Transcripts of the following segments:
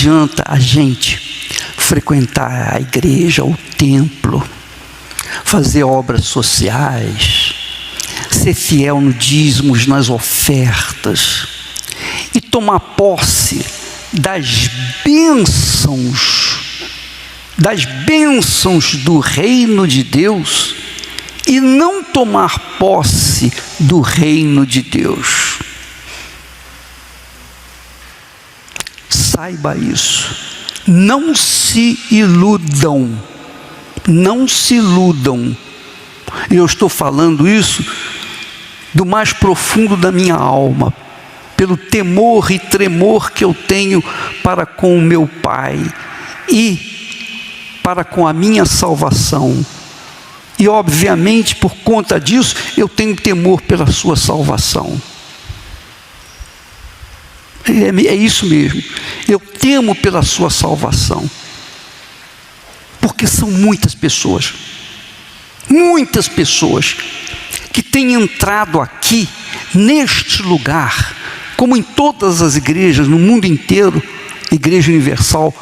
adianta a gente frequentar a igreja, o templo, fazer obras sociais, ser fiel no dízimos, nas ofertas e tomar posse das bênçãos do reino de Deus e não tomar posse do reino de Deus. Saiba isso. Não se iludam. Não se iludam. Eu estou falando isso do mais profundo da minha alma, pelo temor e tremor que eu tenho para com o meu Pai e para com a minha salvação. E obviamente por conta disso eu tenho temor pela sua salvação. É isso mesmo. Eu temo pela sua salvação. Porque são muitas pessoas que têm entrado aqui, neste lugar, como em todas as igrejas, no mundo inteiro, Igreja Universal,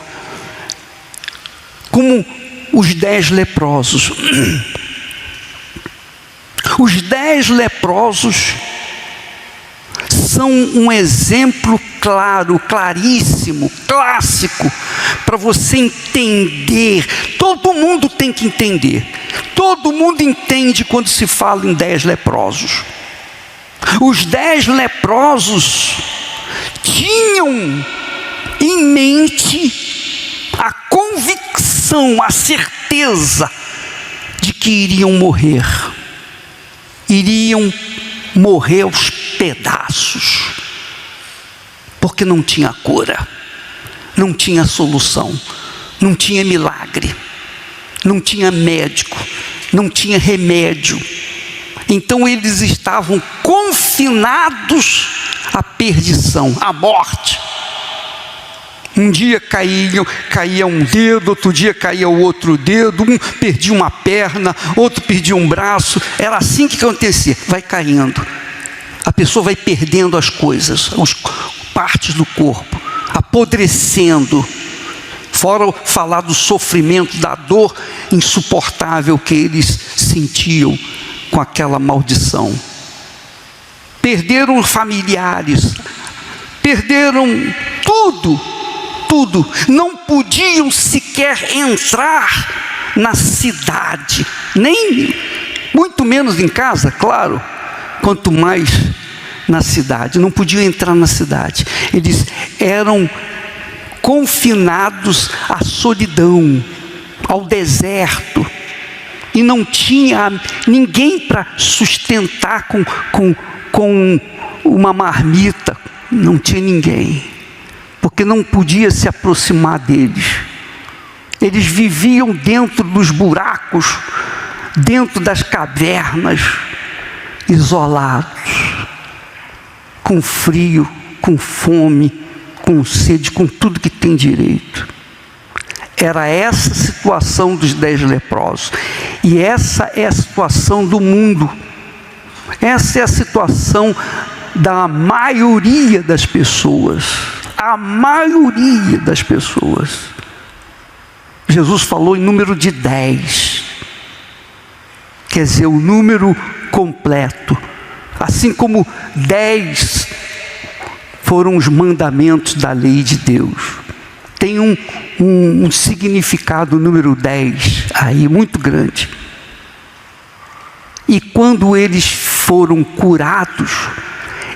como os 10 leprosos. Os 10 leprosos são um exemplo claro, claríssimo, clássico, para você entender. Todo mundo tem que entender. Todo mundo entende quando se fala em 10 leprosos. Os 10 leprosos tinham em mente a convicção, a certeza de que iriam morrer aos pedaços, porque não tinha cura, não tinha solução, não tinha milagre, não tinha médico, não tinha remédio. Então eles estavam confinados à perdição, à morte. Um dia caía um dedo, outro dia caía o outro dedo, um perdia uma perna, outro perdia um braço. Era assim que acontecia, vai caindo. A pessoa vai perdendo as coisas, as partes do corpo, apodrecendo. Fora falar do sofrimento, da dor insuportável que eles sentiam com aquela maldição. Perderam familiares, perderam tudo, não podiam sequer entrar na cidade, nem muito menos em casa, claro, quanto mais na cidade, não podiam entrar na cidade. Eles eram confinados à solidão, ao deserto, e não tinha ninguém para sustentar com uma marmita, não tinha ninguém, porque não podia se aproximar deles. Eles viviam dentro dos buracos, dentro das cavernas, isolados, com frio, com fome, com sede, com tudo que tem direito. Era essa a situação dos 10 leprosos. E essa é a situação do mundo. Essa é a situação da maioria das pessoas. A maioria das pessoas. Jesus falou em número de 10. Quer dizer, o número completo. Assim como 10 foram os mandamentos da lei de Deus. Tem um significado, número 10, aí muito grande. E quando eles foram curados,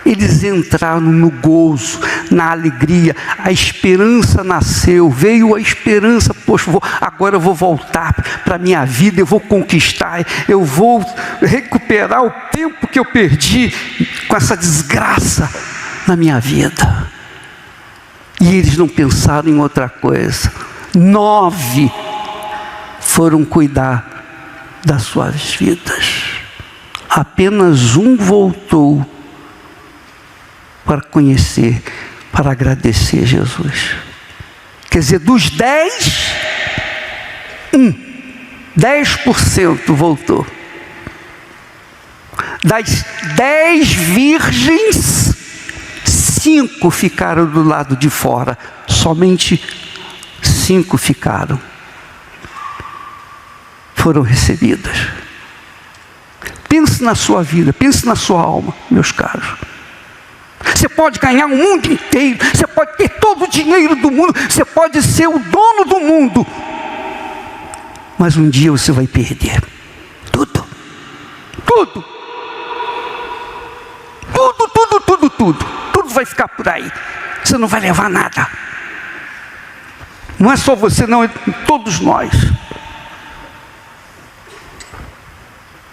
eles entraram no gozo, na alegria, a esperança nasceu, veio a esperança. Poxa, agora eu vou voltar para a minha vida, eu vou conquistar, eu vou recuperar o tempo que eu perdi com essa desgraça na minha vida. E eles não pensaram em outra coisa. 9 foram cuidar das suas vidas. Apenas um voltou para conhecer, para agradecer Jesus. Quer dizer, dos 10, 10% voltou. Das 10 virgens, 5 ficaram do lado de fora, somente 5 foram recebidas. Pense na sua vida, pense na sua alma, meus caros. Você pode ganhar o mundo inteiro, você pode ter todo o dinheiro do mundo, você pode ser o dono do mundo, mas um dia você vai perder tudo. Tudo. Tudo vai ficar por aí. Você não vai levar nada. Não é só você, não, é todos nós.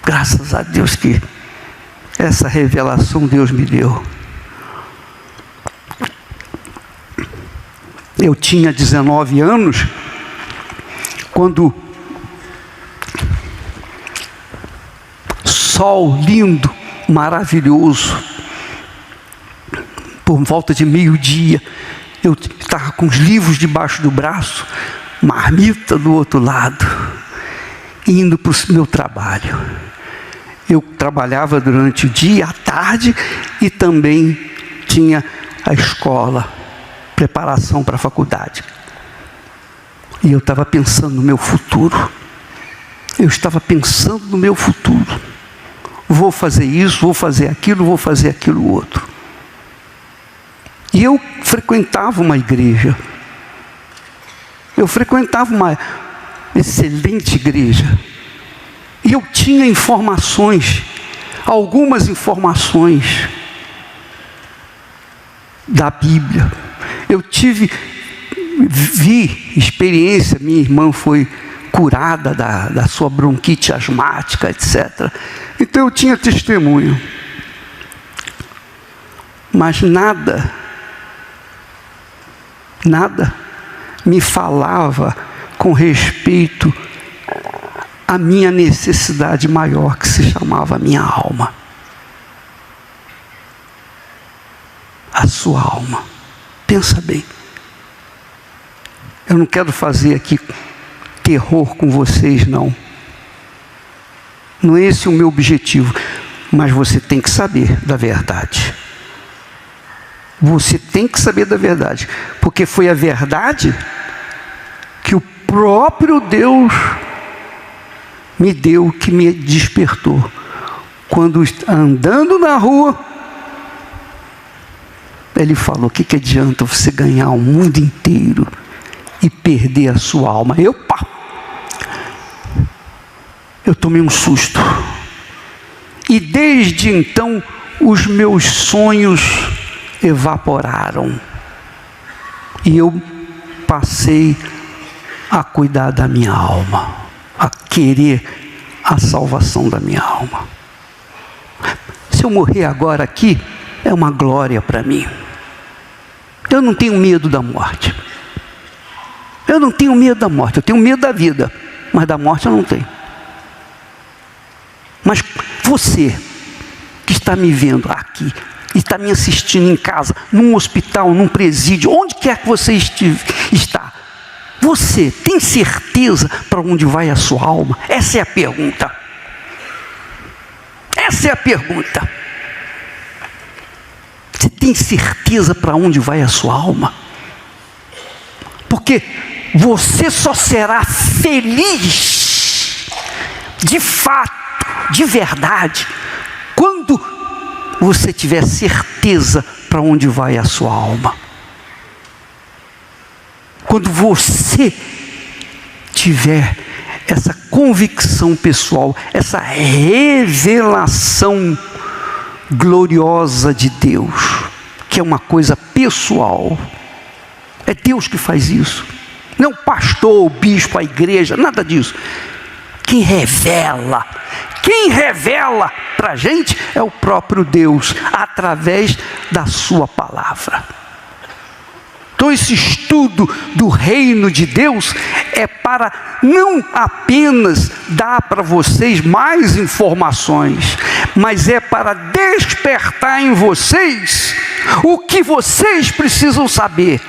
Graças a Deus que essa revelação Deus me deu. Eu tinha 19 anos quando sol lindo, maravilhoso, por volta de meio-dia, eu estava com os livros debaixo do braço, marmita do outro lado, indo para o meu trabalho. Eu trabalhava durante o dia, à tarde, e também tinha a escola, preparação para a faculdade. E eu estava pensando no meu futuro. Eu estava pensando no meu futuro. Vou fazer isso, vou fazer aquilo outro. E eu frequentava uma igreja. Eu frequentava uma excelente igreja. E eu tinha informações, algumas informações da Bíblia. Eu vi experiência, minha irmã foi curada da sua bronquite asmática, etc. Então eu tinha testemunho. Mas nada me falava com respeito à minha necessidade maior, que se chamava minha alma. A sua alma. Pensa bem. Eu não quero fazer aqui terror com vocês, não. Não é esse o meu objetivo. Mas você tem que saber da verdade. Você tem que saber da verdade. Porque foi a verdade que o próprio Deus me deu, que me despertou. Quando andando na rua, Ele falou: o que adianta você ganhar o mundo inteiro e perder a sua alma? Eu tomei um susto. E desde então, os meus sonhos evaporaram. E eu passei a cuidar da minha alma, a querer a salvação da minha alma. Se eu morrer agora aqui, é uma glória para mim. Eu não tenho medo da morte. Eu não tenho medo da morte. Eu tenho medo da vida, mas da morte eu não tenho. Mas você que está me vendo aqui, e está me assistindo em casa, num hospital, num presídio, onde quer que você está, você tem certeza para onde vai a sua alma? Essa é a pergunta. Essa é a pergunta. Você tem certeza para onde vai a sua alma? Porque você só será feliz, de fato, de verdade, quando você tiver certeza para onde vai a sua alma. Quando você tiver essa convicção pessoal, essa revelação gloriosa de Deus, que é uma coisa pessoal. É Deus que faz isso. Não o pastor, o bispo, a igreja, nada disso. Quem revela para a gente é o próprio Deus, através da sua palavra. Então esse estudo do reino de Deus é para não apenas dar para vocês mais informações, mas é para despertar em vocês o que vocês precisam saber,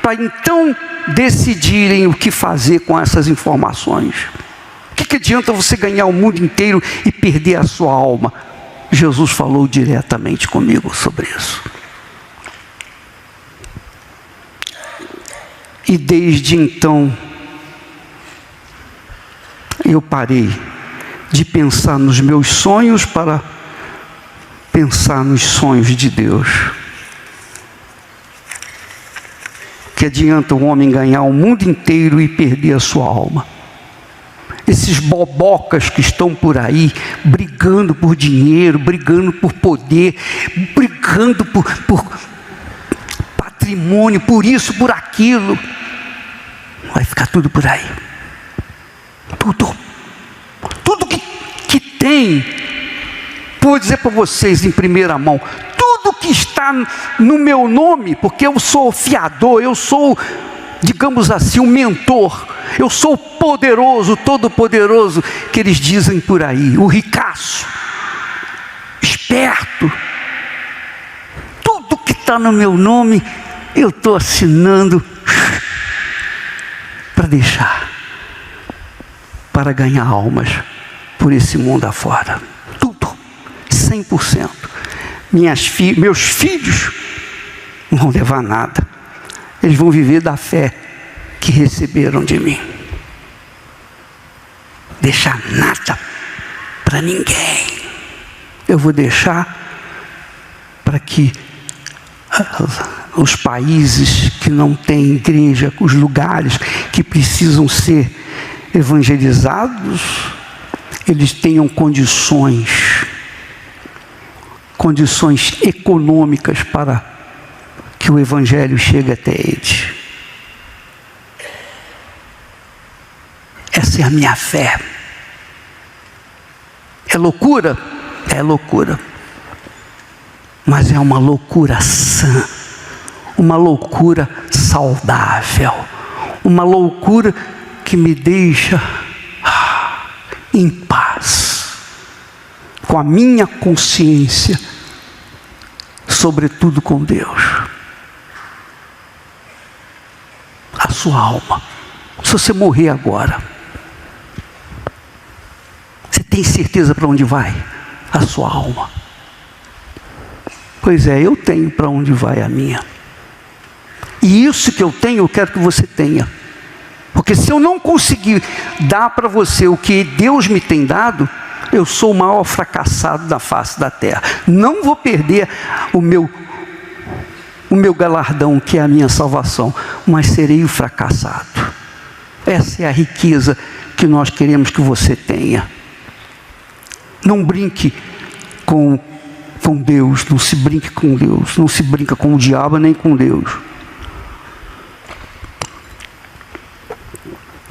para então decidirem o que fazer com essas informações. O que adianta você ganhar o mundo inteiro e perder a sua alma? Jesus falou diretamente comigo sobre isso. E desde então, eu parei de pensar nos meus sonhos para pensar nos sonhos de Deus. Que adianta o homem ganhar o mundo inteiro e perder a sua alma? Esses bobocas que estão por aí, brigando por dinheiro, brigando por poder, brigando por patrimônio, por isso, por aquilo, vai ficar tudo por aí. Tudo que tem, vou dizer para vocês em primeira mão, tudo que está no meu nome, porque eu sou o fiador, eu sou, digamos assim, o mentor, eu sou o poderoso, todo-poderoso, que eles dizem por aí, o ricaço, esperto, tudo que está no meu nome, eu estou assinando para deixar, para ganhar almas por esse mundo afora. Tudo, 100%. Meus filhos não vão levar nada. Eles vão viver da fé que receberam de mim. Deixar nada para ninguém. Eu vou deixar para que os países que não têm igreja, os lugares que precisam ser evangelizados, eles tenham condições econômicas para que o evangelho chegue até eles. Essa é a minha fé. É loucura? É loucura. Mas é uma loucura sã, uma loucura saudável, uma loucura que me deixa em paz, com a minha consciência, sobretudo com Deus. A sua alma, se você morrer agora, você tem certeza para onde vai a sua alma? Pois é, eu tenho para onde vai a minha. E isso que eu tenho, eu quero que você tenha. Porque se eu não conseguir dar para você o que Deus me tem dado, eu sou o maior fracassado da face da terra. Não vou perder o meu galardão, que é a minha salvação, mas serei o fracassado. Essa é a riqueza que nós queremos que você tenha. Não brinque com Deus, não se brinque com Deus, não se brinca com o diabo nem com Deus.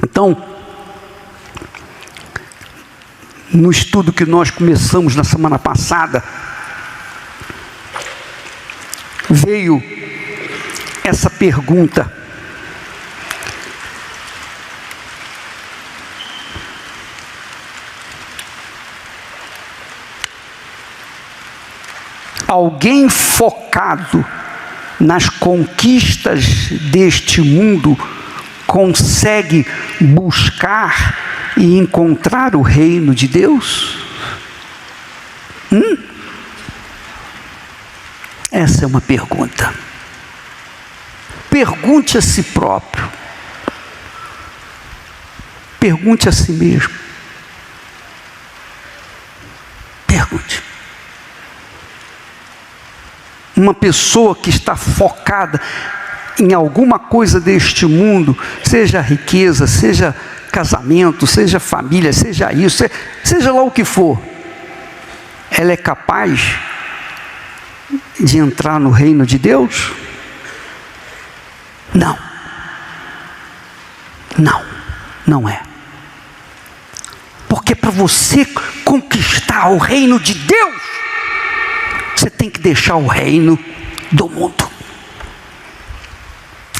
Então, no estudo que nós começamos na semana passada, veio essa pergunta: alguém focado nas conquistas deste mundo consegue buscar e encontrar o reino de Deus? Essa é uma pergunta. Pergunte a si próprio. Pergunte a si mesmo. Pergunte. Uma pessoa que está focada em alguma coisa deste mundo, seja riqueza, seja casamento, seja família, seja isso, seja lá o que for, ela é capaz de entrar no reino de Deus? Não. Não é. Porque para você conquistar o reino de Deus, você tem que deixar o reino do mundo.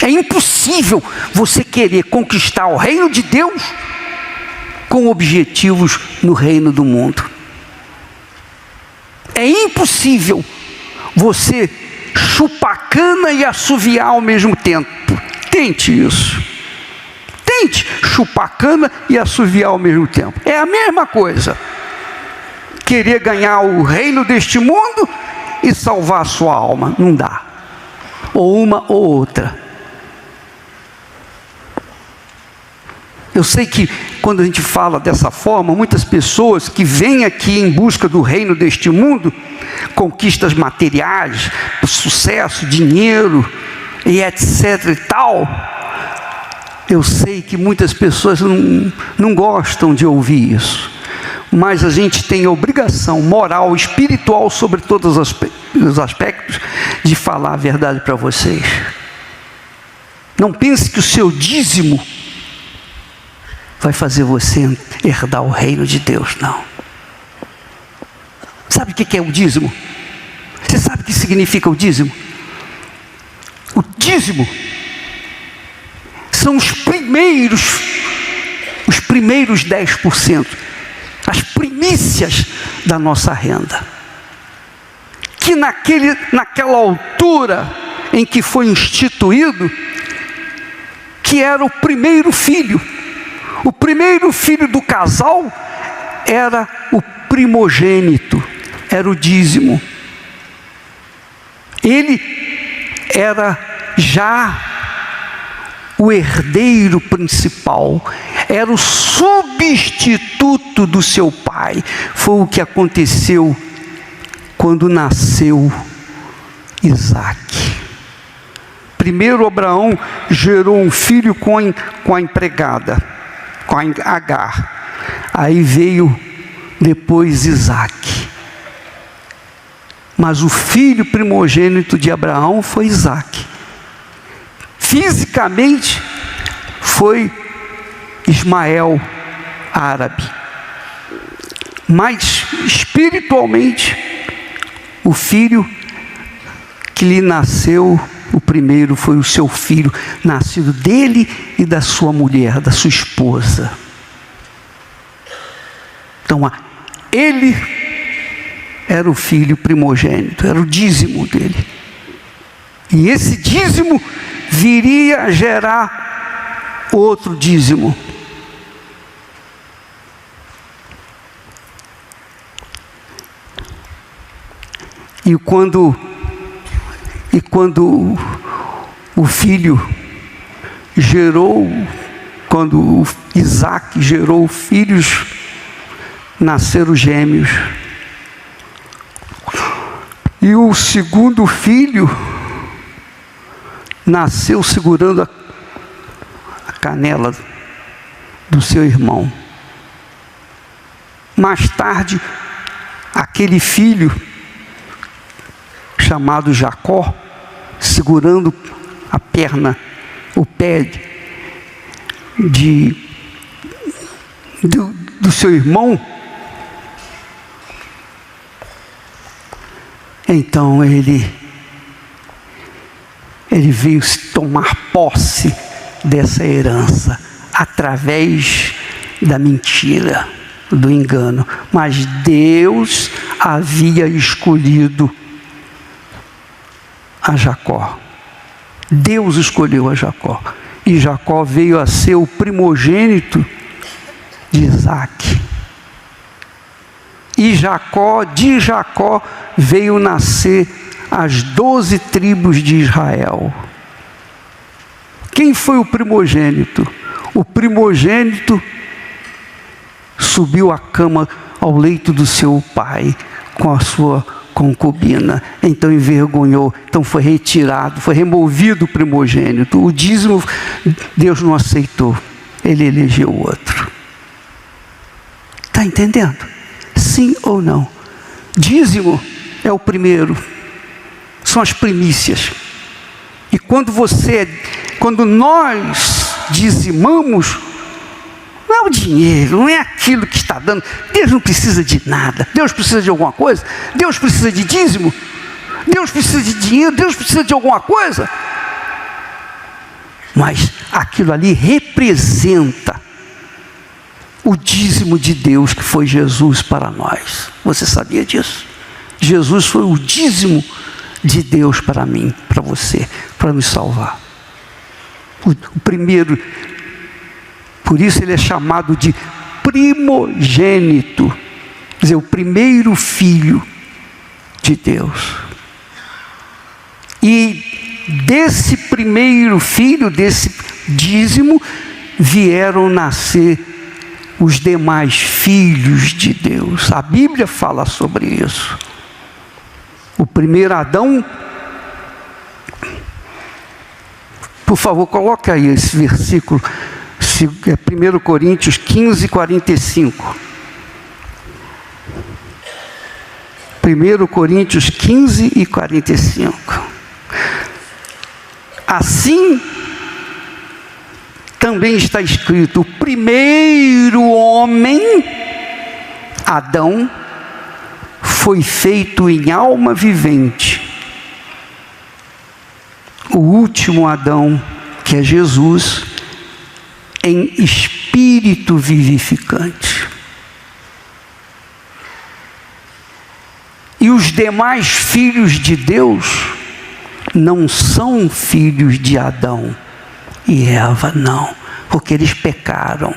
É impossível você querer conquistar o reino de Deus com objetivos no reino do mundo. É impossível você chupar cana e assoviar ao mesmo tempo. Tente isso. Tente chupar cana e assoviar ao mesmo tempo. É a mesma coisa. Querer ganhar o reino deste mundo e salvar a sua alma. Não dá. Ou uma ou outra. Eu sei que quando a gente fala dessa forma, muitas pessoas que vêm aqui em busca do reino deste mundo, conquistas materiais, sucesso, dinheiro e etc e tal, eu sei que muitas pessoas não gostam de ouvir isso, mas a gente tem a obrigação moral, espiritual, sobre todos os aspectos, de falar a verdade para vocês. Não pense que o seu dízimo vai fazer você herdar o reino de Deus, não. Sabe o que é o dízimo? Você sabe o que significa o dízimo? O dízimo são os primeiros 10%, as primícias da nossa renda, que naquela altura em que foi instituído, que era o primeiro filho do casal, era o primogênito, era o dízimo. Ele era já o herdeiro principal, era o substituto do seu pai. Foi o que aconteceu quando nasceu Isaque. Primeiro Abraão gerou um filho com a empregada, com a Agar. Aí veio depois Isaque. Mas o filho primogênito de Abraão foi Isaque. Fisicamente foi Ismael, árabe. Mas espiritualmente, o filho que lhe nasceu, o primeiro foi o seu filho, nascido dele e da sua mulher, da sua esposa. Então, ele era o filho primogênito, era o dízimo dele. E esse dízimo viria a gerar outro dízimo. E quando o filho gerou, quando Isaque gerou filhos, nasceram gêmeos. E o segundo filho nasceu segurando a canela do seu irmão. Mais tarde, aquele filho chamado Jacó, segurando a perna, o pé do seu irmão. Então ele veio tomar posse dessa herança através da mentira, do engano. Mas Deus havia escolhido a Jacó. Deus escolheu a Jacó. E Jacó veio a ser o primogênito de Isaque. E de Jacó veio nascer as 12 tribos de Israel. Quem foi o primogênito? O primogênito subiu à cama, ao leito do seu pai, com a sua concubina. Então envergonhou, então foi retirado, foi removido o primogênito. O dízimo Deus não aceitou, ele elegeu outro. Está entendendo? Sim ou não? Dízimo é o primeiro, são as primícias. E quando nós dizimamos, não é o dinheiro, não é aquilo que está dando. Deus não precisa de nada. Deus precisa de alguma coisa? Deus precisa de dízimo? Deus precisa de dinheiro? Deus precisa de alguma coisa? Mas aquilo ali representa o dízimo de Deus, que foi Jesus para nós. Você sabia disso? Jesus foi o dízimo de Deus para mim, para você, para nos salvar. O primeiro, por isso ele é chamado de primogênito, quer dizer, o primeiro filho de Deus. E desse primeiro filho, desse dízimo, vieram nascer os demais filhos de Deus. A Bíblia fala sobre isso. O primeiro Adão, por favor, coloque aí esse versículo, 1 Coríntios 15, 45. 1 Coríntios 15 e 45. Assim, também está escrito: o primeiro homem, Adão, foi feito em alma vivente. O último Adão, que é Jesus, em espírito vivificante. E os demais filhos de Deus não são filhos de Adão e Eva, não, porque eles pecaram.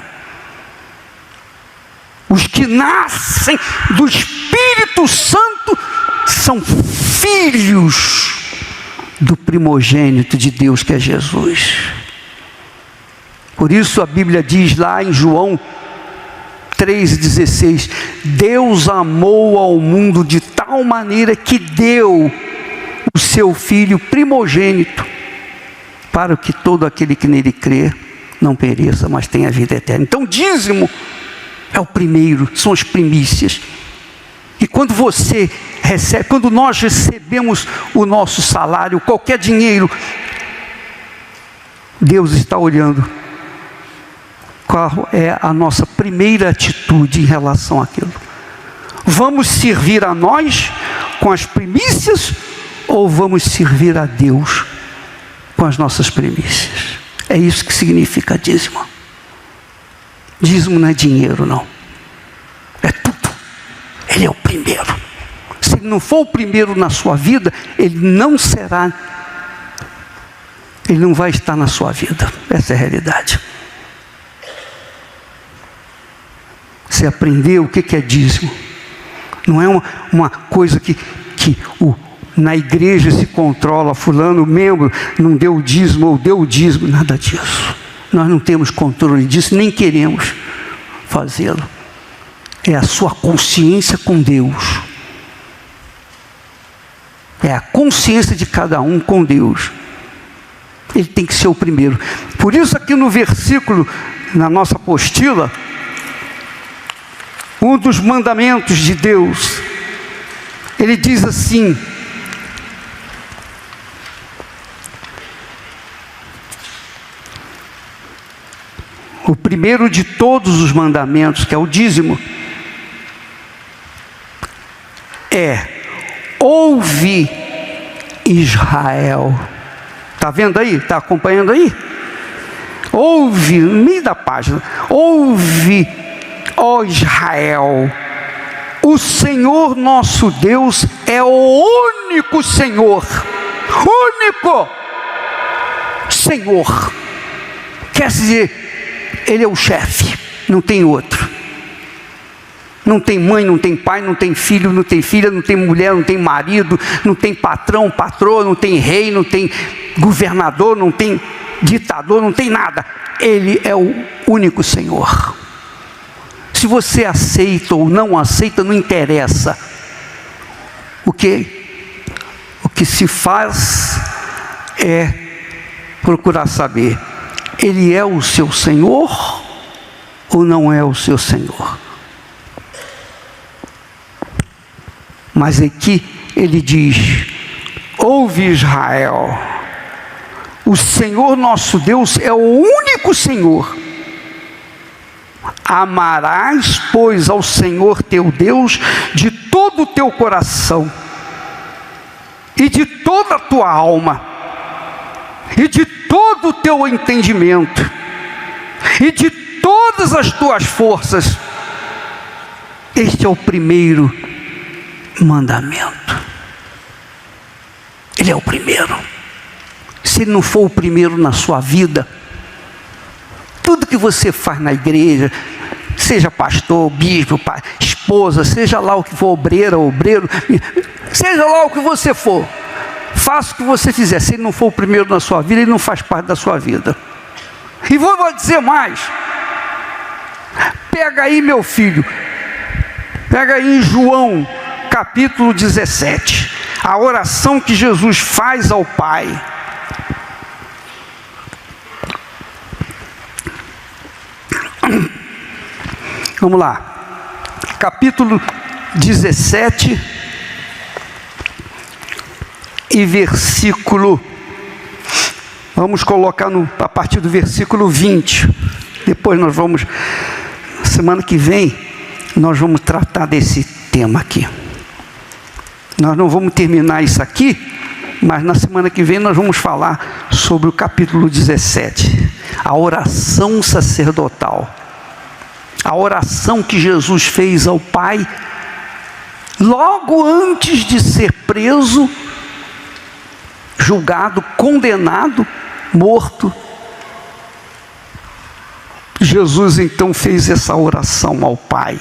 Os que nascem do Espírito Santo são filhos do primogênito de Deus, que é Jesus. Por isso a Bíblia diz lá em João 3,16: Deus amou ao mundo de tal maneira que deu o seu Filho primogênito, para que todo aquele que nele crê não pereça, mas tenha vida eterna. Então, dízimo é o primeiro, são as primícias. E quando você recebe, quando nós recebemos o nosso salário, qualquer dinheiro, Deus está olhando qual é a nossa primeira atitude em relação àquilo. Vamos servir a nós com as primícias, ou vamos servir a Deus com as nossas primícias? É isso que significa dízimo. Dízimo não é dinheiro, não. É tudo. Ele é o primeiro. Se ele não for o primeiro na sua vida, ele não será, ele não vai estar na sua vida. Essa é a realidade. Você aprendeu o que é dízimo. Não é uma coisa que na igreja se controla, fulano, membro, não deu o dízimo ou deu o dízimo. Nada disso. Nós não temos controle disso, nem queremos fazê-lo. É a sua consciência com Deus. É a consciência de cada um com Deus. Ele tem que ser o primeiro. Por isso aqui no versículo, na nossa apostila, um dos mandamentos de Deus, ele diz assim: o primeiro de todos os mandamentos, que é o dízimo, é: ouve, Israel. Está vendo aí? Está acompanhando aí? Ouve, no meio da página: ouve, ó Israel, o Senhor nosso Deus é o único Senhor. Único Senhor. Quer dizer, Ele é o chefe, não tem outro. Não tem mãe, não tem pai, não tem filho, não tem filha, não tem mulher, não tem marido, não tem patrão, patroa, não tem rei, não tem governador, não tem ditador, não tem nada. Ele é o único Senhor. Se você aceita ou não aceita, não interessa. O que se faz é procurar saber: Ele é o seu Senhor ou não é o seu Senhor? Mas aqui ele diz: ouve, Israel, o Senhor nosso Deus é o único Senhor. Amarás, pois, ao Senhor teu Deus de todo o teu coração, e de toda a tua alma, e de todo o teu entendimento, e de todas as tuas forças. Este é o primeiro mandamento. Ele é o primeiro. Se ele não for o primeiro na sua vida, tudo que você faz na igreja, seja pastor, bispo, esposa, seja lá o que for, obreiro, seja lá o que você for, faça o que você fizer. Se ele não for o primeiro na sua vida, ele não faz parte da sua vida. E vou dizer mais. Pega aí, meu filho. Pega aí em João, capítulo 17. A oração que Jesus faz ao Pai. Vamos lá. Capítulo 17 e versículo, vamos colocar a partir do versículo 20. Depois nós vamos, semana que vem, nós vamos tratar desse tema aqui. Nós não vamos terminar isso aqui, mas na semana que vem nós vamos falar sobre o capítulo 17, a oração sacerdotal. A oração que Jesus fez ao Pai, logo antes de ser preso, julgado, condenado, morto. Jesus então fez essa oração ao Pai.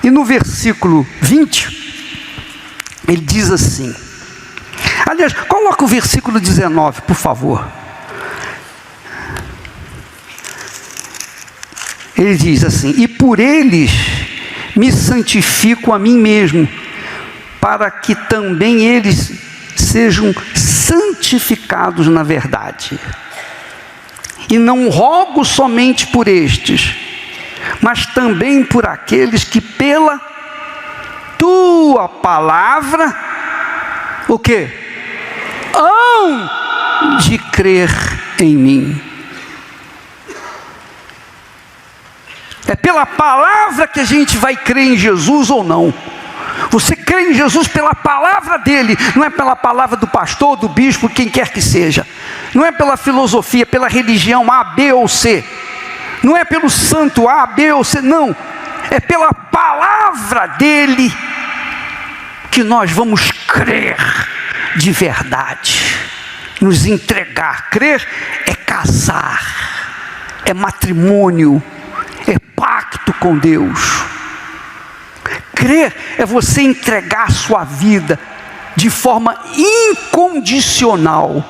E no versículo 20, ele diz assim, aliás, coloca o versículo 19, por favor. Ele diz assim: e por eles me santifico a mim mesmo, para que também eles sejam santificados na verdade. E não rogo somente por estes, mas também por aqueles que pela tua palavra, o quê? Hão de crer em mim. É pela palavra que a gente vai crer em Jesus ou não. Você crê em Jesus pela palavra dele, não é pela palavra do pastor, do bispo, quem quer que seja. Não é pela filosofia, pela religião A, B ou C. Não é pelo santo A, B ou C, não. É pela palavra dele que nós vamos crer de verdade. Nos entregar. Crer é casar, é matrimônio, é pacto com Deus. Crer é você entregar sua vida de forma incondicional,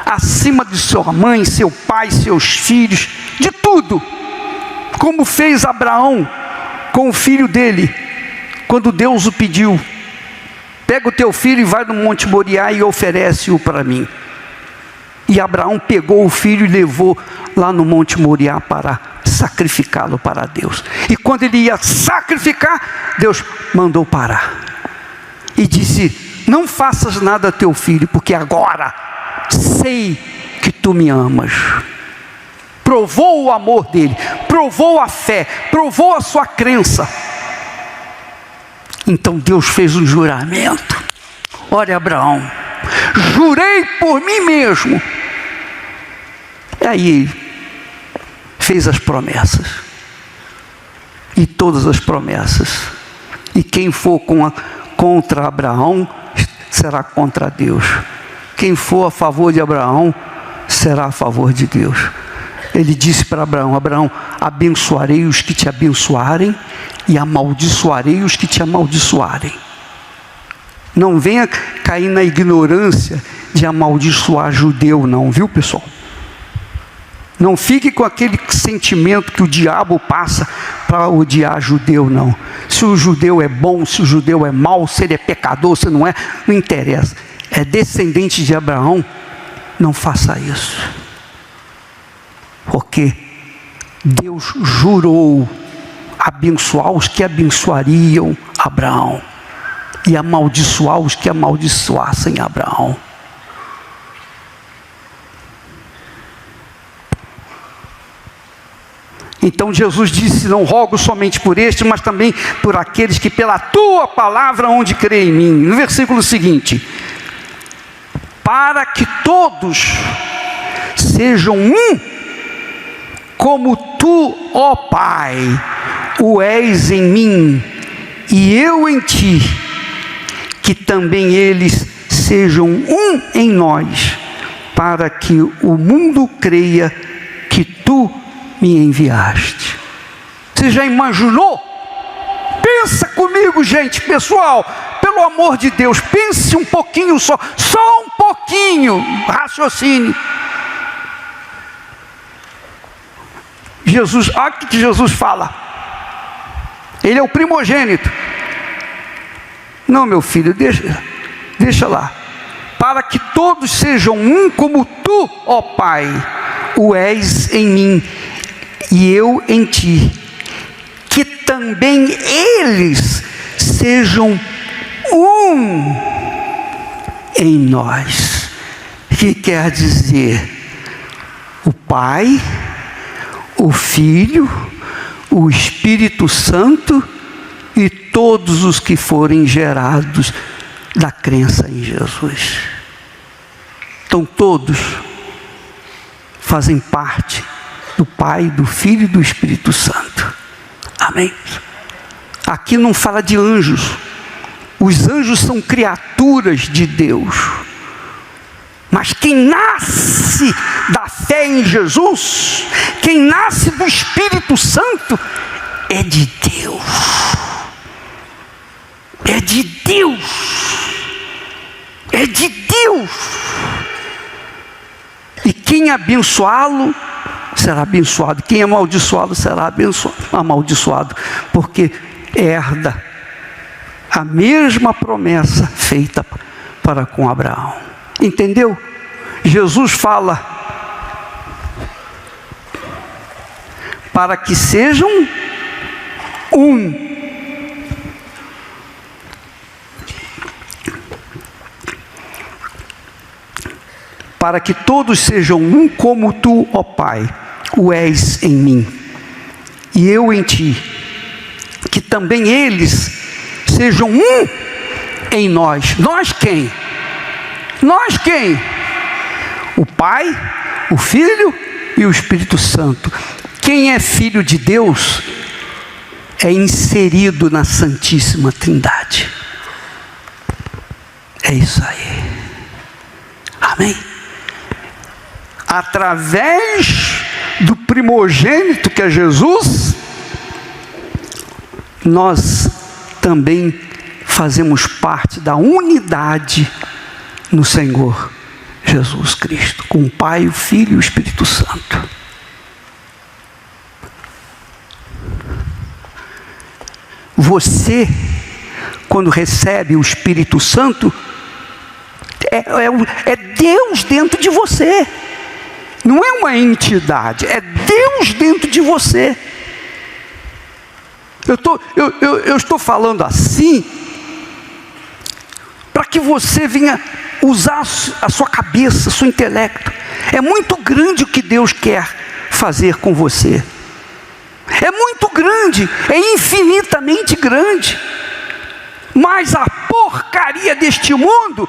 acima de sua mãe, seu pai, seus filhos, de tudo, como fez Abraão com o filho dele, quando Deus o pediu: pega o teu filho e vai no Monte Moriá e oferece-o para mim. E Abraão pegou o filho e levou lá no Monte Moriá para sacrificá-lo para Deus. E quando ele ia sacrificar, Deus mandou parar e disse: não faças nada a teu filho, porque agora sei que tu me amas. Provou o amor dele, provou a fé, provou a sua crença. Então Deus fez um juramento: olha, Abraão, jurei por mim mesmo. E aí fez as promessas, e todas as promessas. E quem for contra Abraão será contra Deus. Quem for a favor de Abraão será a favor de Deus. Ele disse para Abraão: Abraão, abençoarei os que te abençoarem e amaldiçoarei os que te amaldiçoarem. Não venha cair na ignorância de amaldiçoar judeu não, viu, pessoal? Não fique com aquele sentimento que o diabo passa para odiar judeu, não. Se o judeu é bom, se o judeu é mau, se ele é pecador, se não é, não interessa. É descendente de Abraão, não faça isso. Porque Deus jurou abençoar os que abençoariam Abraão e amaldiçoar os que amaldiçoassem Abraão. Então Jesus disse: não rogo somente por este, mas também por aqueles que pela tua palavra hão de crer em mim. No versículo seguinte: para que todos sejam um, como tu, ó Pai, o és em mim e eu em ti, que também eles sejam um em nós, para que o mundo creia que tu me enviaste. Você já imaginou? Pensa comigo, gente, pessoal, pelo amor de Deus, pense um pouquinho só um pouquinho, raciocínio. Jesus, olha o que Jesus fala. Ele é o primogênito. Não, meu filho, deixa lá. Para que todos sejam um, como tu, ó Pai, o és em mim e eu em ti. Que também eles sejam um em nós. Que quer dizer, o Pai, o Filho, o Espírito Santo e todos os que forem gerados da crença em Jesus. Então todos fazem parte do Pai, do Filho e do Espírito Santo. Amém? Aqui não fala de anjos. Os anjos são criaturas de Deus. Mas quem nasce da fé em Jesus, quem nasce do Espírito Santo, é de Deus. É de Deus. É de Deus. E quem abençoá-lo, será abençoado. Quem amaldiçoá-lo, será amaldiçoado. Porque herda a mesma promessa feita para com Abraão. Entendeu? Jesus fala para que sejam um. Para que todos sejam um, como tu, ó Pai, o és em mim e eu em ti. Que também eles sejam um em nós. Nós quem? Nós quem? O Pai, o Filho e o Espírito Santo. Quem é filho de Deus é inserido na Santíssima Trindade. É isso aí. Amém? Através do primogênito que é Jesus, nós também fazemos parte da unidade no Senhor Jesus Cristo, com o Pai, o Filho e o Espírito Santo. Você, quando recebe o Espírito Santo, é Deus dentro de você. Não é uma entidade, é Deus dentro de você. Eu estou falando assim para que você venha usar a sua cabeça, o seu intelecto. É muito grande o que Deus quer fazer com você. É muito grande, é infinitamente grande. Mas a porcaria deste mundo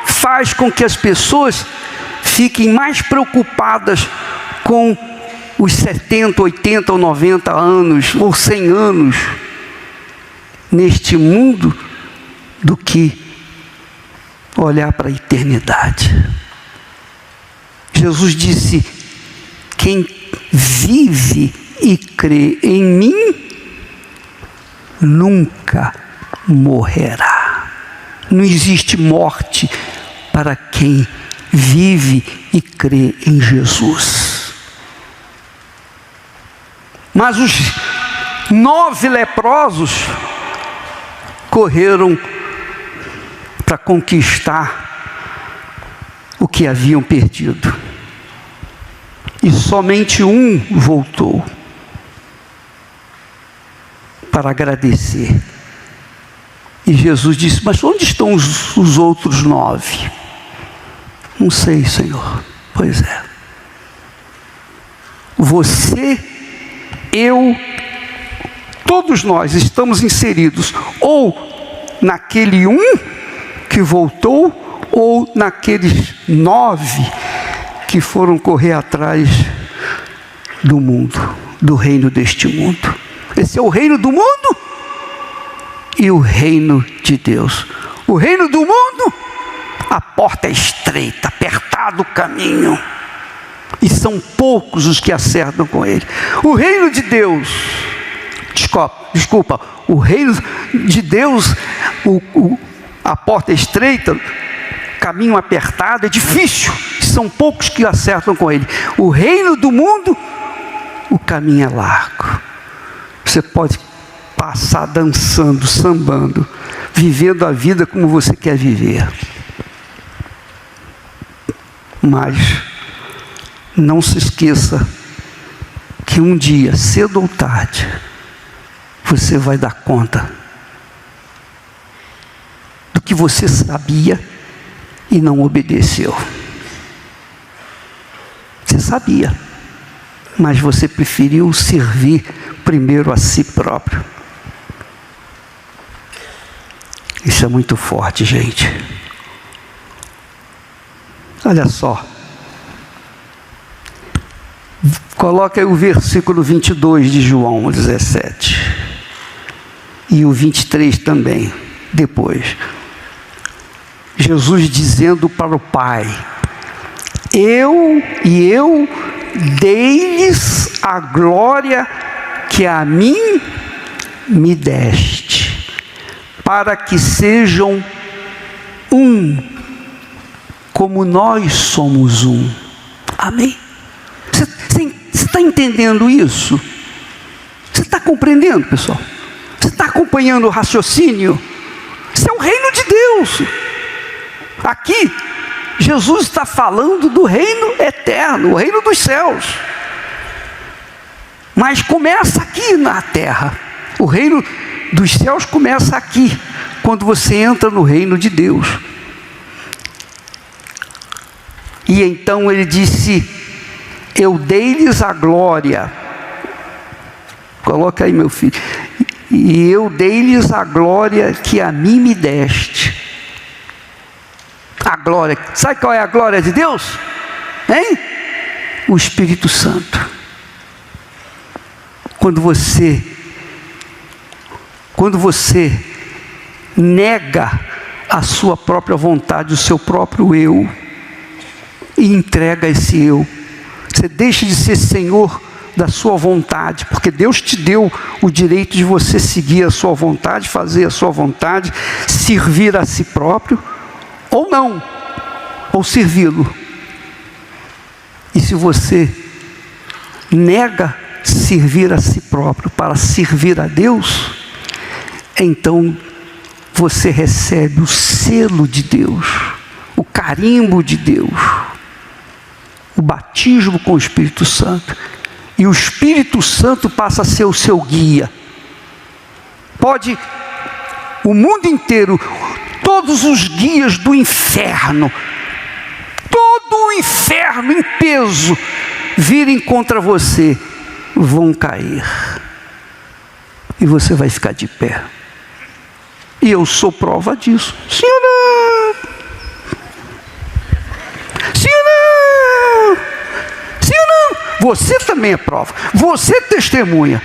faz com que as pessoas fiquem mais preocupadas com os 70, 80 ou 90 anos, ou 100 anos neste mundo, do que olhar para a eternidade. Jesus disse: quem vive e crê em mim, nunca morrerá. Não existe morte para quem vive e crê em Jesus. Mas os 9 leprosos correram para conquistar o que haviam perdido. E somente um voltou para agradecer. E Jesus disse: mas onde estão os outros 9? Não sei, Senhor. Pois é. Você, eu, todos nós estamos inseridos ou naquele um que voltou, ou naqueles 9 que foram correr atrás do mundo, do reino deste mundo. Esse é o reino do mundo e o reino de Deus. O reino do mundo, a porta é estreita, apertado o caminho, e são poucos os que acertam com ele. O reino de Deus, desculpa, o reino de Deus, a porta é estreita, caminho apertado, é difícil, são poucos que acertam com ele. O reino do mundo o caminho é largo. Você pode passar dançando, sambando, vivendo a vida como você quer viver. Mas não se esqueça que um dia, cedo ou tarde, você vai dar conta do que você sabia e não obedeceu. Você sabia, mas você preferiu servir primeiro a si próprio. Isso é muito forte, gente. Olha só. Coloca aí o versículo 22 de João 17. E o 23 também, depois. Jesus dizendo para o Pai: Eu dei-lhes a glória que a mim me deste, para que sejam um, como nós somos um. Amém? Você está entendendo isso? Você está compreendendo, pessoal? Você está acompanhando o raciocínio? Isso é o reino de Deus. Aqui, Jesus está falando do reino eterno, o reino dos céus. Mas começa aqui na terra. O reino dos céus começa aqui, quando você entra no reino de Deus. E então ele disse: eu dei-lhes a glória. Coloca aí, meu filho. E eu dei-lhes a glória que a mim me deste. A glória, sabe qual é a glória de Deus? Hein? O Espírito Santo. Quando você nega a sua própria vontade, o seu próprio eu, e entrega esse eu, você deixa de ser senhor da sua vontade, porque Deus te deu o direito de você seguir a sua vontade, fazer a sua vontade, servir a si próprio, ou não, ou servi-lo. E se você nega servir a si próprio para servir a Deus, então você recebe o selo de Deus, o carimbo de Deus, o batismo com o Espírito Santo, e o Espírito Santo passa a ser o seu guia. Pode o mundo inteiro, todos os guias do inferno, todo o inferno em peso virem contra você, vão cair, e você vai ficar de pé. E eu sou prova disso. Sim ou não? Sim ou não? Sim ou não? Você também é prova. Você é testemunha.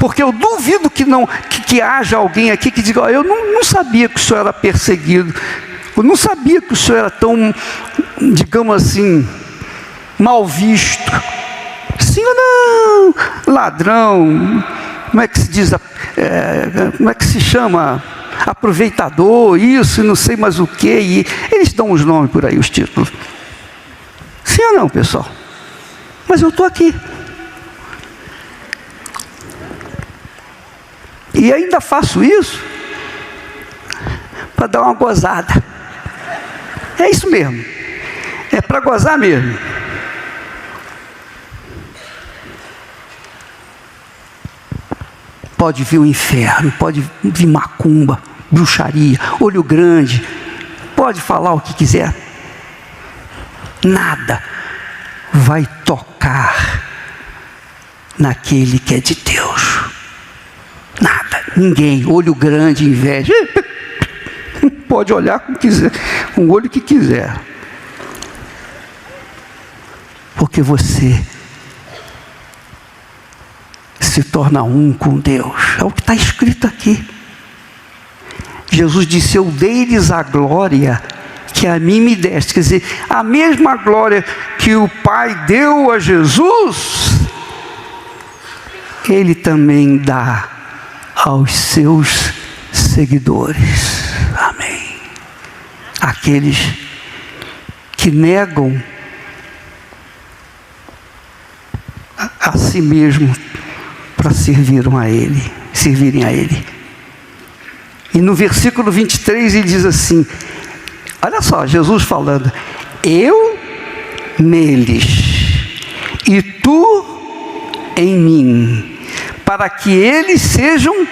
Porque eu duvido que haja alguém aqui que diga: eu não sabia que o senhor era perseguido. Eu não sabia que o senhor era tão, digamos assim, mal visto. Sim ou não? Ladrão. Como é que se diz? Como é que se chama? Aproveitador, isso, não sei mais o que. E eles dão os nomes por aí, os títulos. Sim ou não, pessoal? Mas eu estou aqui. E ainda faço isso para dar uma gozada. É isso mesmo. É para gozar mesmo. Pode vir o inferno, pode vir macumba, bruxaria, olho grande, pode falar o que quiser. Nada vai tocar naquele que é de Deus. Nada, ninguém, olho grande, inveja, pode olhar como quiser, com o olho que quiser. Porque você se torna um com Deus. É o que está escrito aqui. Jesus disse: eu dei-lhes a glória que a mim me deste. Quer dizer, a mesma glória que o Pai deu a Jesus, Ele também dá aos seus seguidores. Amém. Aqueles que negam a a si mesmo para servirem a Ele. E no versículo 23 ele diz assim, olha só, Jesus falando, eu neles e tu em mim, para que eles sejam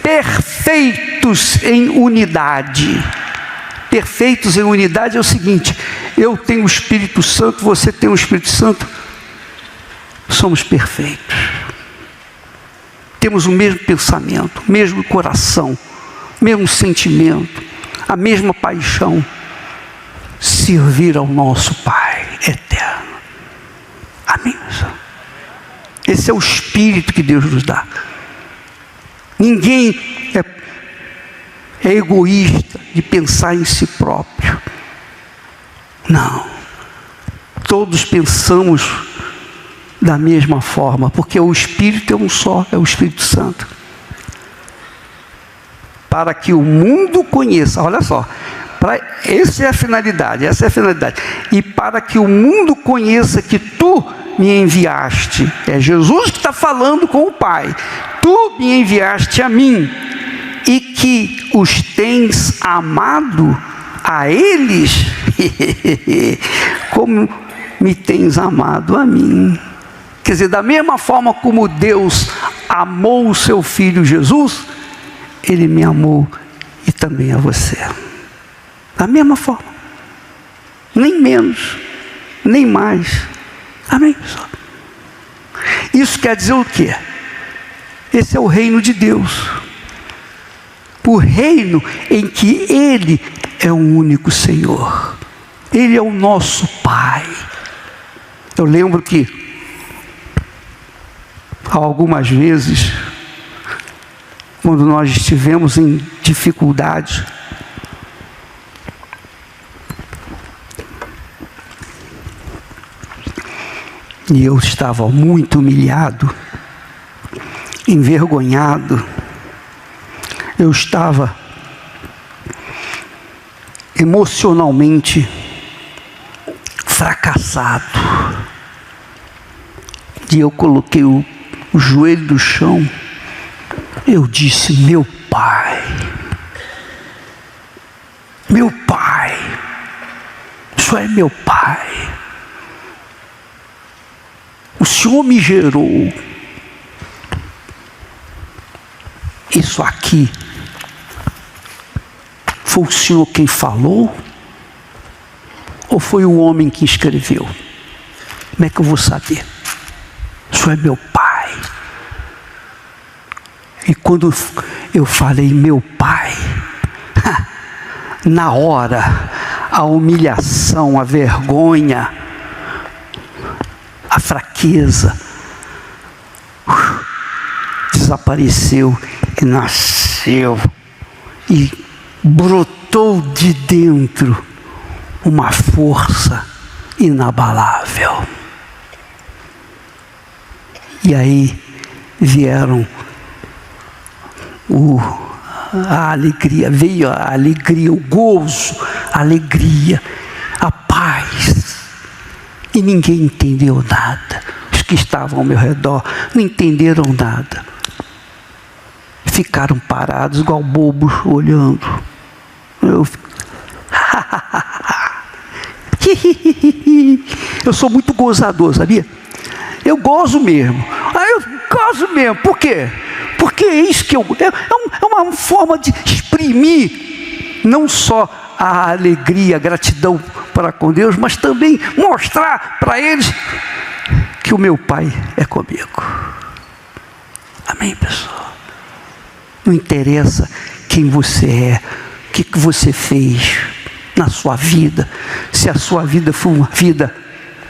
perfeitos em unidade. Perfeitos em unidade é o seguinte, eu tenho o Espírito Santo, você tem o Espírito Santo, somos perfeitos. Temos o mesmo pensamento, o mesmo coração, o mesmo sentimento, a mesma paixão. Servir ao nosso Pai eterno. Amém? Esse é o Espírito que Deus nos dá. Ninguém é egoísta de pensar em si próprio. Não. Todos pensamos da mesma forma, porque o Espírito é um só, é o Espírito Santo. Para que o mundo conheça, olha só, essa é a finalidade, e para que o mundo conheça que tu me enviaste, é Jesus que está falando com o Pai, tu me enviaste a mim, e que os tens amado a eles, como me tens amado a mim. Quer dizer, da mesma forma como Deus amou o seu Filho Jesus, Ele me amou e também a você. Da mesma forma. Nem menos, nem mais. Amém, pessoal? Isso quer dizer o quê? Esse é o reino de Deus. O reino em que Ele é o único Senhor. Ele é o nosso Pai. Eu lembro que algumas vezes, quando nós estivemos em dificuldade, e eu estava muito humilhado, envergonhado, eu estava emocionalmente fracassado, e eu coloquei o joelho no chão, eu disse, meu Pai, o Senhor é meu Pai, o Senhor me gerou, isso aqui, foi o Senhor quem falou, ou foi o homem que escreveu? Como é que eu vou saber? O Senhor é meu Pai. E quando eu falei meu Pai, na hora, a humilhação, a vergonha, a fraqueza desapareceu e nasceu e brotou de dentro uma força inabalável. E aí vieram a alegria, veio a alegria, o gozo, a alegria, a paz. E ninguém entendeu nada. Os que estavam ao meu redor não entenderam nada. Ficaram parados igual bobos olhando. Eu sou muito gozador, sabia? Eu gozo mesmo. Eu gozo mesmo. Por quê? Porque é isso que é uma forma de exprimir não só a alegria, a gratidão para com Deus, mas também mostrar para eles que o meu Pai é comigo. Amém, pessoal? Não interessa quem você é, o que você fez na sua vida, se a sua vida foi uma vida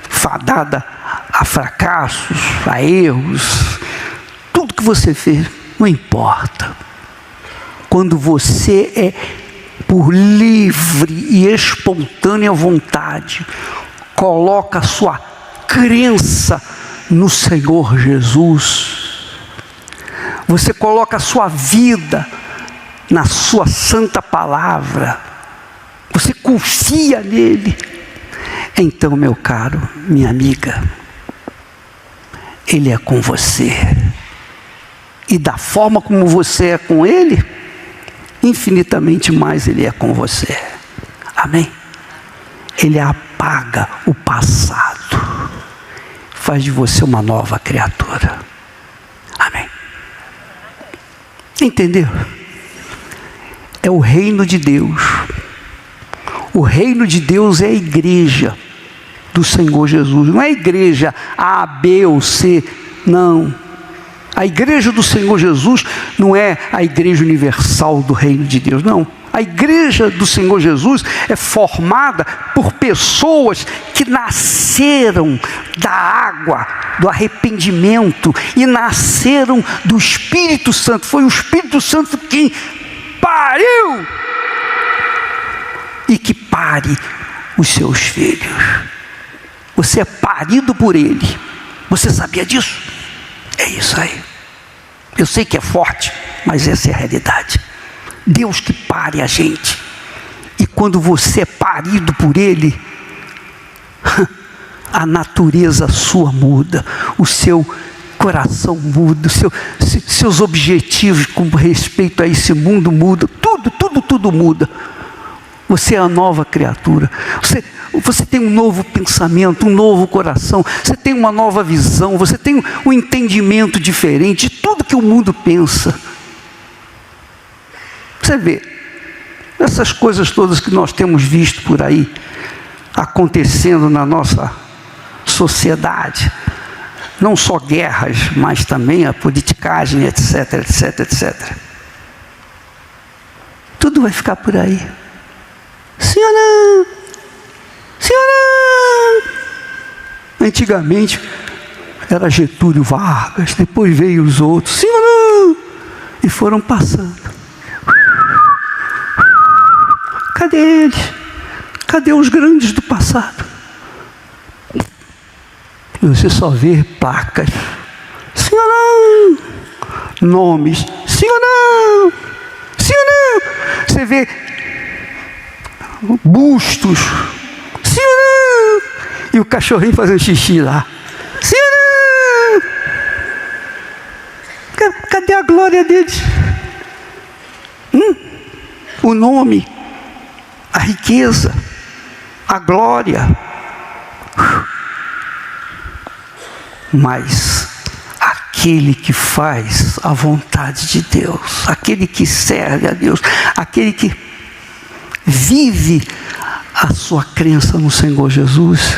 fadada a fracassos, a erros, tudo que você fez, não importa. Quando você é por livre e espontânea vontade, coloca a sua crença no Senhor Jesus, você coloca a sua vida na sua santa palavra, você confia nele, então, meu caro, minha amiga, Ele é com você. E da forma como você é com Ele, infinitamente mais Ele é com você. Amém? Ele apaga o passado, faz de você uma nova criatura. Amém? Entendeu? É o reino de Deus. O reino de Deus é a igreja do Senhor Jesus. Não é a igreja A, B ou C. Não. A igreja do Senhor Jesus não é a igreja universal do reino de Deus. Não. A igreja do Senhor Jesus é formada por pessoas que nasceram da água, do arrependimento e nasceram do Espírito Santo. Foi o Espírito Santo que pariu e que pare os seus filhos. Você é parido por Ele. Você sabia disso? É isso aí. Eu sei que é forte, mas essa é a realidade. Deus que pare a gente. E quando você é parido por Ele, a natureza sua muda, o seu coração muda, seus objetivos com respeito a esse mundo muda, tudo muda. Você é a nova criatura. Você tem um novo pensamento, um novo coração. Você tem uma nova visão. Você tem um entendimento diferente de tudo que o mundo pensa. Você vê, essas coisas todas que nós temos visto por aí, acontecendo na nossa sociedade, não só guerras, mas também a politicagem, etc. Tudo vai ficar por aí. Senhora! Antigamente era Getúlio Vargas, depois veio os outros, Senhora! E foram passando. Cadê eles? Cadê os grandes do passado? E você só vê placas. Senhora! Nomes. Senhora! Você vê bustos. Senhora! E o cachorrinho fazendo xixi lá. Senhora! Cadê a glória deles? O nome, a riqueza, a glória. Mas aquele que faz a vontade de Deus, aquele que serve a Deus, aquele que vive a sua crença no Senhor Jesus,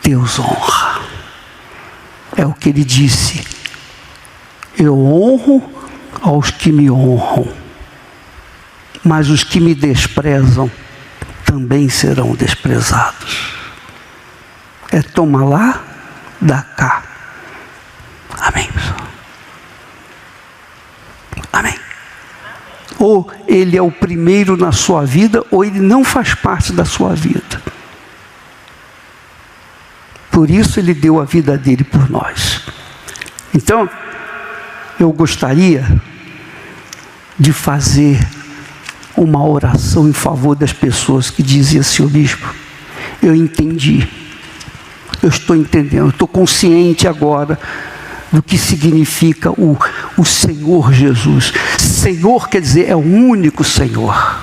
Deus honra. É o que Ele disse: eu honro aos que me honram, mas os que me desprezam também serão desprezados. É toma lá, dá cá. Amém, pessoal? Amém. Ou ele é o primeiro na sua vida, ou ele não faz parte da sua vida. Por isso ele deu a vida dele por nós. Então, eu gostaria de fazer uma oração em favor das pessoas que diziam assim: o bispo, eu entendi, eu estou entendendo, eu estou consciente agora do que significa o Senhor Jesus. Senhor quer dizer, é o único Senhor.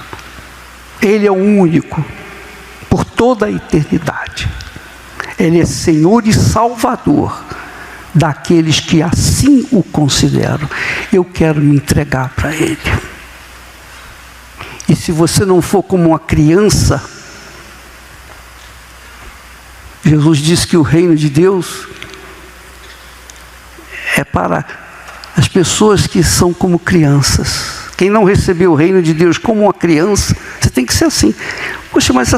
Ele é o único, por toda a eternidade. Ele é Senhor e Salvador daqueles que assim o consideram. Eu quero me entregar para Ele. E se você não for como uma criança, Jesus disse que o reino de Deus é para as pessoas que são como crianças. Quem não recebeu o reino de Deus como uma criança, você tem que ser assim. Poxa, mas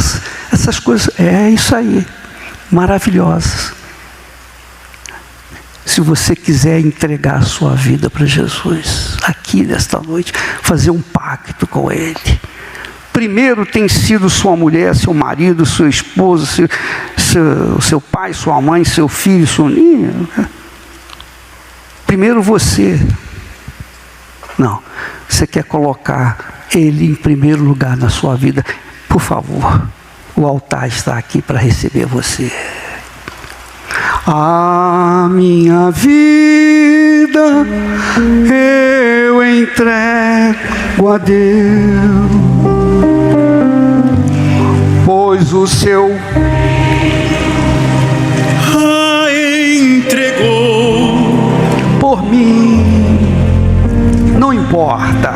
essas coisas, é isso aí, maravilhosas. Se você quiser entregar a sua vida para Jesus, aqui nesta noite, fazer um pacto com Ele. Primeiro tem sido sua mulher, seu marido, sua esposa, seu pai, sua mãe, seu filho, sua ninho. Primeiro você. Não, você quer colocar Ele em primeiro lugar na sua vida. Por favor, o altar está aqui para receber você. A minha vida eu entrego a Deus, pois o seu entregou por mim. Não importa,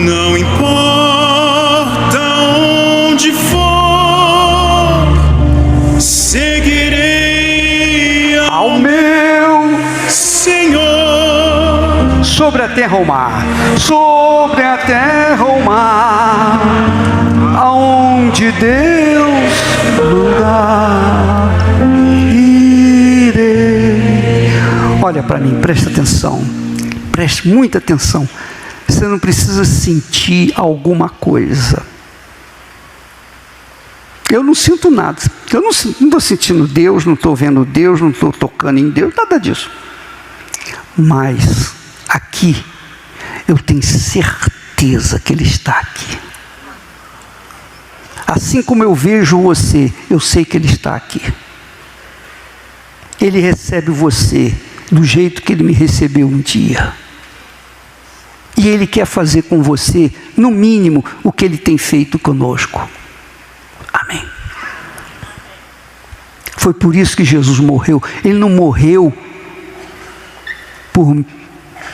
não importa onde for, seguirei ao meu Senhor. sobre a terra ou mar, sobre a terra ou mar, aonde Deus mandar, irei. Olha para mim, presta atenção, preste muita atenção. Você não precisa sentir alguma coisa. Eu não sinto nada. Eu não estou sentindo Deus, não estou vendo Deus, não estou tocando em Deus, nada disso. Mas aqui eu tenho certeza que Ele está aqui. Assim como eu vejo você, eu sei que Ele está aqui. Ele recebe você do jeito que Ele me recebeu um dia. E Ele quer fazer com você, no mínimo, o que Ele tem feito conosco. Amém. Foi por isso que Jesus morreu. Ele não morreu por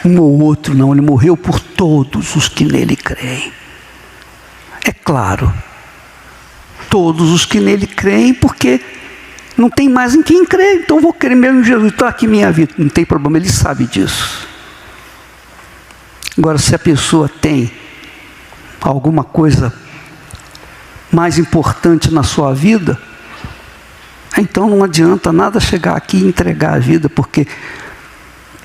um ou outro, não. Ele morreu por todos os que nele creem. É claro, todos os que nele creem, porque não tem mais em quem crer. Então eu vou crer mesmo em Jesus. Está aqui minha vida. Não tem problema, Ele sabe disso. Agora, se a pessoa tem alguma coisa mais importante na sua vida, então não adianta nada chegar aqui e entregar a vida, porque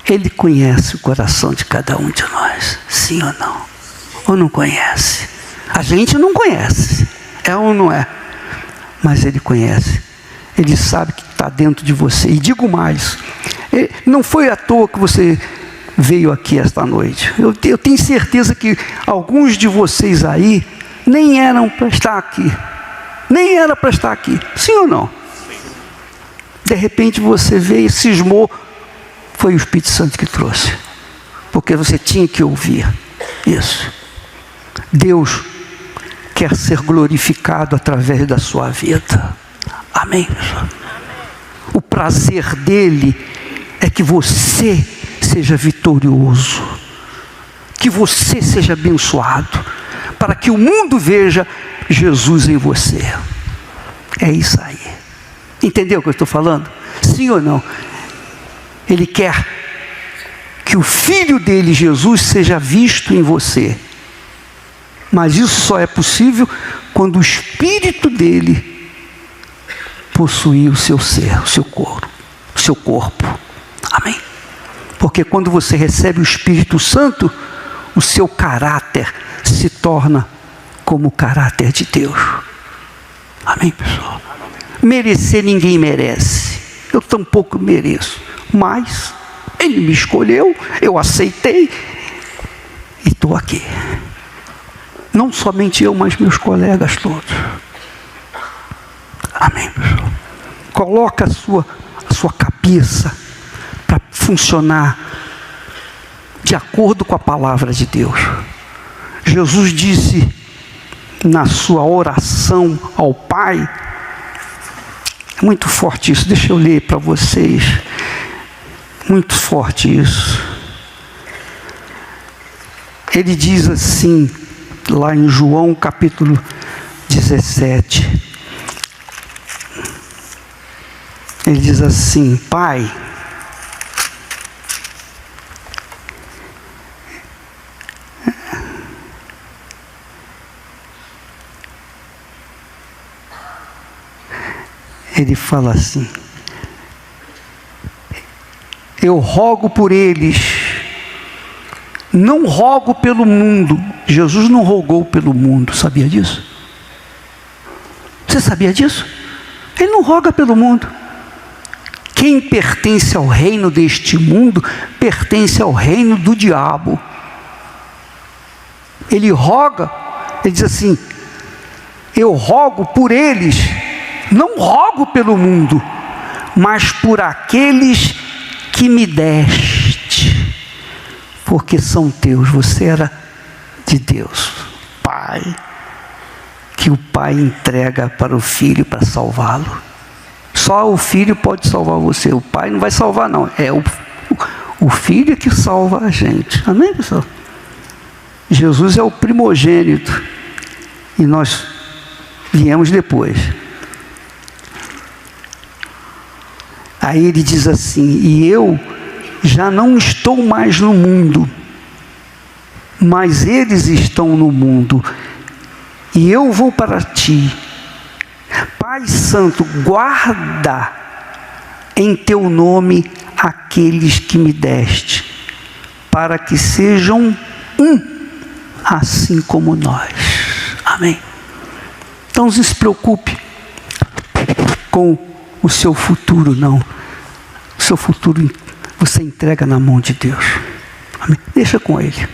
Ele conhece o coração de cada um de nós. Sim ou não? Ou não conhece? A gente não conhece. É ou não é? Mas Ele conhece. Ele sabe que está dentro de você. E digo mais, não foi à toa que você veio aqui esta noite. Eu tenho certeza que alguns de vocês aí nem eram para estar aqui. Nem era para estar aqui. Sim ou não? De repente você veio e cismou. Foi o Espírito Santo que trouxe. Porque você tinha que ouvir isso. Deus quer ser glorificado através da sua vida. Amém? O prazer dele é que você seja vitorioso, que você seja abençoado, para que o mundo veja Jesus em você. É isso aí. Entendeu o que eu estou falando? Sim ou não? Ele quer que o Filho dele, Jesus, seja visto em você. Mas isso só é possível quando o Espírito dele possuir o seu ser, o seu corpo. Amém? Porque quando você recebe o Espírito Santo, o seu caráter se torna como o caráter de Deus. Amém, pessoal? Merecer ninguém merece. Eu tampouco mereço. Mas Ele me escolheu, eu aceitei e estou aqui. Não somente eu, mas meus colegas todos. Amém, pessoal? Coloca a sua cabeça para funcionar de acordo com a palavra de Deus. Jesus disse na sua oração ao Pai, é muito forte isso, deixa eu ler para vocês, muito forte isso. Ele diz assim, lá em João capítulo 17, ele diz assim: Pai, ele fala assim: eu rogo por eles, não rogo pelo mundo. Jesus não rogou pelo mundo, sabia disso? Você sabia disso? Ele não roga pelo mundo. Quem pertence ao reino deste mundo, pertence ao reino do diabo. Ele roga, ele diz assim: eu rogo por eles, não rogo pelo mundo, mas por aqueles que me deste, porque são teus. Você era de Deus, Pai, que o Pai entrega para o Filho para salvá-lo. Só o Filho pode salvar você, o Pai não vai salvar não, é o Filho que salva a gente. Amém, pessoal? Jesus é o primogênito e nós viemos depois. Aí ele diz assim: e eu já não estou mais no mundo, mas eles estão no mundo, e eu vou para ti. Pai Santo, guarda em teu nome aqueles que me deste, para que sejam um, assim como nós. Amém. Então não se preocupe com o seu futuro, não. O seu futuro você entrega na mão de Deus. Amém. Deixa com Ele.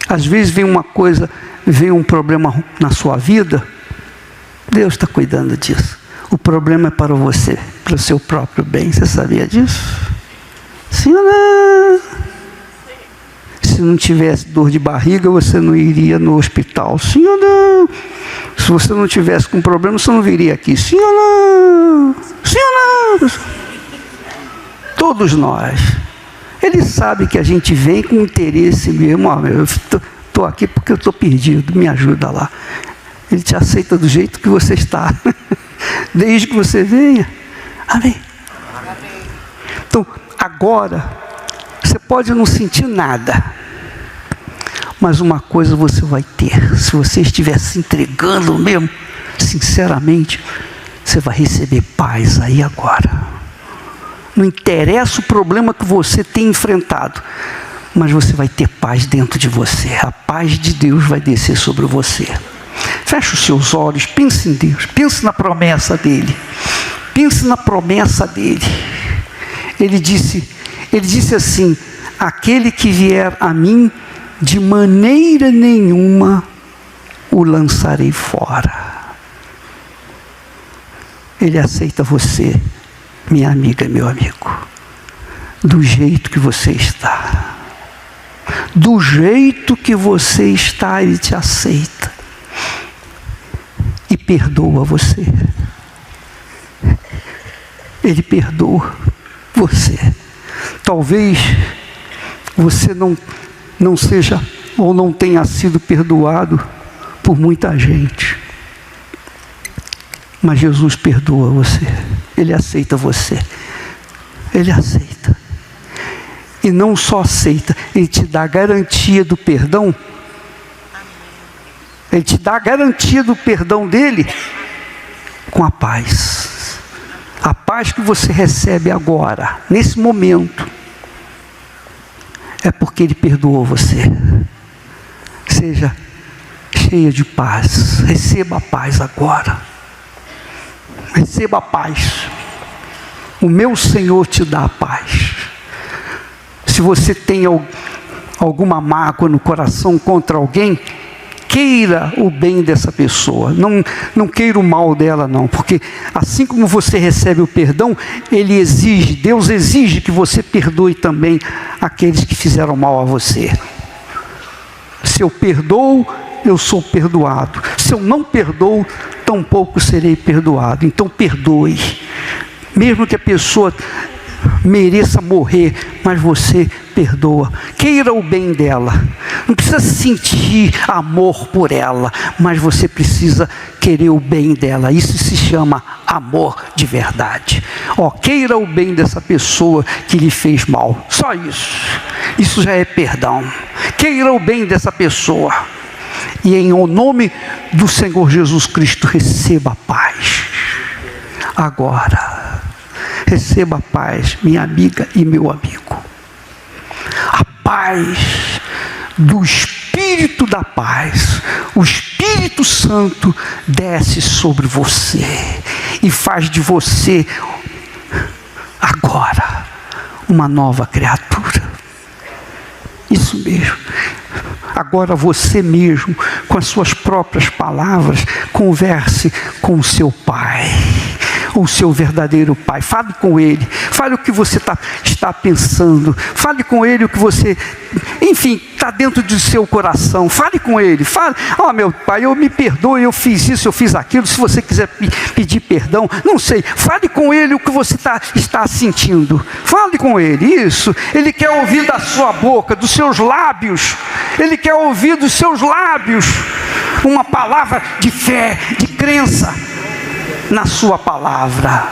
Às vezes vem uma coisa, vem um problema na sua vida, Deus está cuidando disso. O problema é para você, para o seu próprio bem. Você sabia disso? Sim ou não? Se não tivesse dor de barriga, você não iria no hospital. Sim ou não? Se você não tivesse com problema, você não viria aqui. Sim ou não? Sim ou não? Todos nós. Ele sabe que a gente vem com interesse mesmo. Ó, eu estou aqui porque eu estou perdido, me ajuda lá. Ele te aceita do jeito que você está. Desde que você venha. Amém? Então, agora, você pode não sentir nada, mas uma coisa você vai ter. Se você estiver se entregando mesmo, sinceramente, você vai receber paz aí agora. Não interessa o problema que você tem enfrentado, mas você vai ter paz dentro de você. A paz de Deus vai descer sobre você. Feche os seus olhos, pense em Deus, pense na promessa dele. Pense na promessa dele. Ele disse assim: aquele que vier a mim, de maneira nenhuma o lançarei fora. Ele aceita você, minha amiga, meu amigo, do jeito que você está. Do jeito que você está, Ele te aceita. E perdoa você. Ele perdoa você. Talvez você não seja ou não tenha sido perdoado por muita gente, mas Jesus perdoa você. Ele aceita você. Ele aceita. E não só aceita, Ele te dá a garantia do perdão. Ele te dá a garantia do perdão dele com a paz. A paz que você recebe agora, nesse momento, é porque Ele perdoou você. Seja cheia de paz. Receba a paz agora. Receba a paz. O meu Senhor te dá a paz. Se você tem alguma mágoa no coração contra alguém, queira o bem dessa pessoa, não queira o mal dela não, porque assim como você recebe o perdão, Deus exige que você perdoe também aqueles que fizeram mal a você. Se eu perdoo, eu sou perdoado. Se eu não perdoo, tampouco serei perdoado. Então perdoe, mesmo que a pessoa mereça morrer, mas você perdoa. Queira o bem dela. Não precisa sentir amor por ela, mas você precisa querer o bem dela. Isso se chama amor de verdade. Queira o bem dessa pessoa que lhe fez mal. Só isso. Isso já é perdão. Queira o bem dessa pessoa. E em nome do Senhor Jesus Cristo, receba a paz. Agora. Receba a paz, minha amiga e meu amigo. A paz do Espírito da paz. O Espírito Santo desce sobre você e faz de você agora uma nova criatura. Isso mesmo. Agora você mesmo, com as suas próprias palavras, converse com o seu Pai. o seu verdadeiro Pai. Fale com Ele, fale o que você está pensando, fale com Ele o que você, enfim, está dentro do seu coração. Fale com Ele, fale: meu Pai, eu me perdoe, eu fiz isso, eu fiz aquilo. Se você quiser pedir perdão, não sei, fale com Ele o que você está sentindo. Fale com Ele, isso. Ele quer ouvir da sua boca, dos seus lábios. Ele quer ouvir dos seus lábios uma palavra de fé, de crença na sua palavra.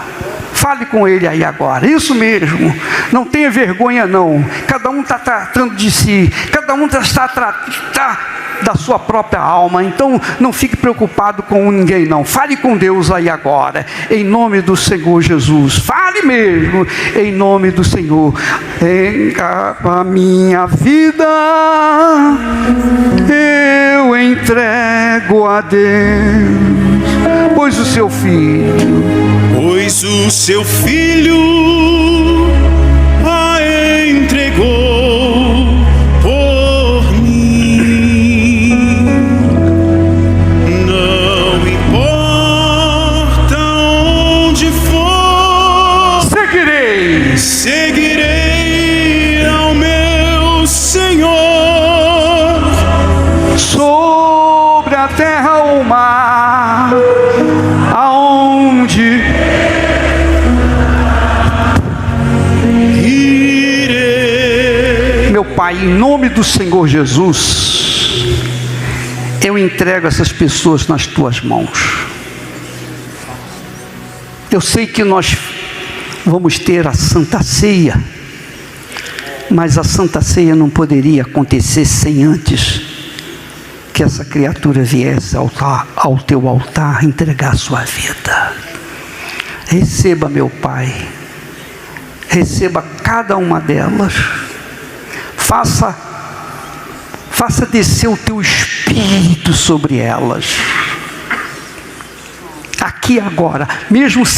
Fale com Ele aí agora, isso mesmo. Não tenha vergonha não. Cada um está tratando de si, cada um está da sua própria alma. Então não fique preocupado com ninguém não. Fale com Deus aí agora, em nome do Senhor Jesus. Fale mesmo, em nome do Senhor. A minha vida eu entrego a Deus, pois o seu filho a entregou por mim. Não importa onde for, seguirei ao meu Senhor. Sobre a terra ou mar, aonde irei. Meu Pai, em nome do Senhor Jesus, eu entrego essas pessoas nas tuas mãos. Eu sei que nós vamos ter a Santa Ceia, mas a Santa Ceia não poderia acontecer sem antes que essa criatura viesse ao teu altar entregar sua vida. Receba, meu Pai, receba cada uma delas. Faça descer o teu Espírito sobre elas, aqui agora, mesmo sem